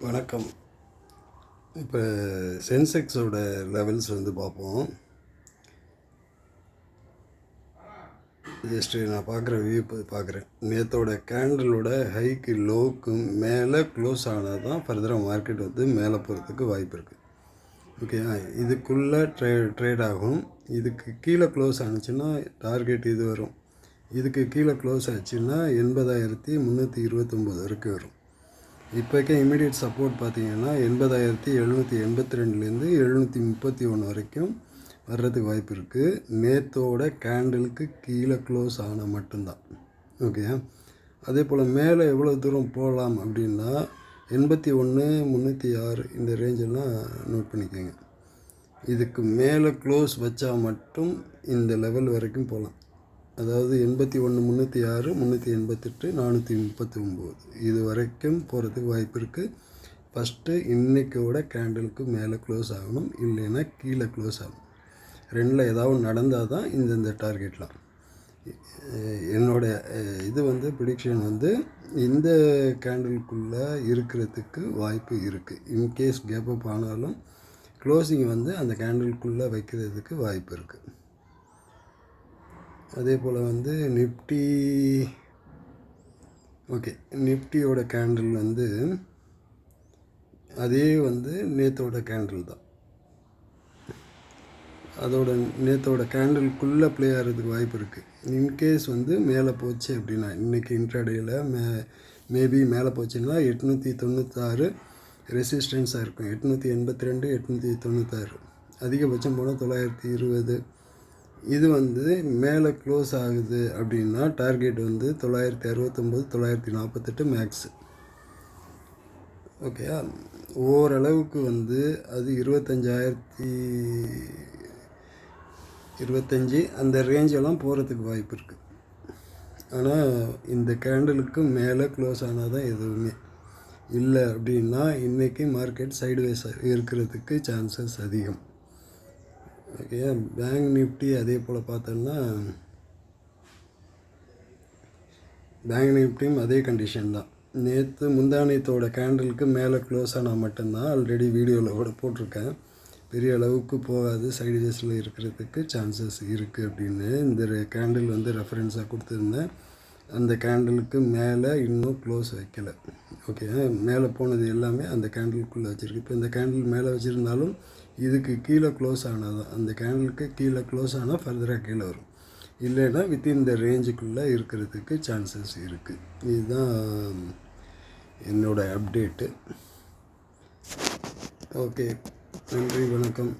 வணக்கம். இப்போ சென்செக்ஸோட லெவல்ஸ் பார்ப்போம். ஜஸ்ட்டு நான் பார்க்குற வியூ பார்க்குறேன். நேற்றோட கேண்டலோட ஹைக்கு லோவுக்கு மேலே க்ளோஸ் ஆனால் தான் ஃபர்தராக மார்க்கெட் மேலே போகிறதுக்கு வாய்ப்பு இருக்குது. ஓகே, இதுக்குள்ளே ட்ரேட் ஆகும். இதுக்கு கீழே க்ளோஸ் ஆனிச்சுன்னா டார்கெட் இது வரும். இதுக்கு கீழே க்ளோஸ் ஆச்சுன்னா 80,329 வரைக்கும் வரும். இப்போக்கே இமீடியட் சப்போர்ட் பார்த்திங்கன்னா 80,782லேருந்து 731 வரைக்கும் வர்றதுக்கு வாய்ப்பு இருக்குது. நேற்றோட கேண்டலுக்கு கீழே க்ளோஸ் ஆனால் மட்டும்தான். ஓகே, அதே போல் மேலே எவ்வளோ தூரம் போகலாம் அப்படின்னா 81,306 இந்த ரேஞ்செல்லாம் நோட் பண்ணிக்கோங்க. இதுக்கு மேலே க்ளோஸ் வச்சா மட்டும் இந்த லெவல் வரைக்கும் போகலாம். அதாவது 81,306, 388, 439 இது வரைக்கும் போகிறதுக்கு வாய்ப்பு இருக்குது. ஃபஸ்ட்டு இன்றைக்கோட கேண்டலுக்கு மேலே க்ளோஸ் ஆகணும், இல்லைன்னா கீழே க்ளோஸ் ஆகணும். ரெண்டில் ஏதாவது நடந்தால் தான் இந்த டார்கெட்லாம். என்னோடய இது ப்ரிடிக்ஷன் இந்த கேண்டலுக்குள்ளே இருக்கிறதுக்கு வாய்ப்பு இருக்குது. இன்கேஸ் கேப் அப் ஆனாலும் க்ளோசிங் அந்த கேண்டலுக்குள்ளே வைக்கிறதுக்கு வாய்ப்பு இருக்குது. அதே போல் நிஃப்டி, ஓகே, நிஃப்டியோட கேண்டில் அதே நேற்றோட கேண்டில் தான். அதோட நேற்றோட கேண்டிலுக்குள்ளே ப்ளே ஆகிறதுக்கு வாய்ப்பு இருக்குது. இன்கேஸ் மேலே போச்சு அப்படின்னா, இன்றைக்கி இன்ட்ராடேயில் மேபி மேலே போச்சுன்னா 896 ரெசிஸ்டன்ஸாக இருக்கும். 882, 896 அதிகபட்சம் போனால் 920. இது மேலே க்ளோஸ் ஆகுது அப்படின்னா டார்கெட் 969, 948 மேக்ஸு. ஓகேயா, ஓரளவுக்கு அது 25 அந்த ரேஞ்செல்லாம் போகிறதுக்கு வாய்ப்பு இருக்குது. ஆனால் இந்த கேண்டலுக்கு மேலே க்ளோஸ் ஆனால் தான் எதுவுமே இல்லை அப்படின்னா இன்றைக்கி மார்க்கெட் சைடுவேஸ் இருக்கிறதுக்கு சான்சஸ் அதிகம். ஓகே, பேங்க் நிஃப்டி அதே போல் பார்த்தோன்னா பேங்க் நிஃப்டியும் அதே கண்டிஷன் தான். முந்தானத்தோட கேண்டலுக்கு மேலே க்ளோஸ் ஆனால் மட்டும்தான். ஆல்ரெடி வீடியோவில் கூட போட்டிருக்கேன். பெரிய அளவுக்கு போகாது, சைடு வேஸில் இருக்கிறதுக்கு சான்சஸ் இருக்குது அப்படின்னு. இந்த கேண்டில் ரெஃபரன்ஸாக கொடுத்துருந்தேன். அந்த கேண்டலுக்கு மேலே இன்னும் க்ளோஸ் வைக்கலை. ஓகே, மேலே போனது எல்லாமே அந்த கேண்டலுக்குள்ளே வச்சுருக்கு. இப்போ இந்த கேண்டில் மேலே வச்சுருந்தாலும் இதுக்கு கீழே க்ளோஸ் ஆனால் தான், அந்த கேண்டலுக்கு கீழே க்ளோஸ் ஆனால் ஃபர்தராக கீழே வரும். இல்லைன்னா வித்தின் இந்த ரேஞ்சுக்குள்ளே இருக்கிறதுக்கு சான்சஸ் இருக்குது. இதுதான் என்னோடய அப்டேட்டு. ஓகே, நன்றி, வணக்கம்.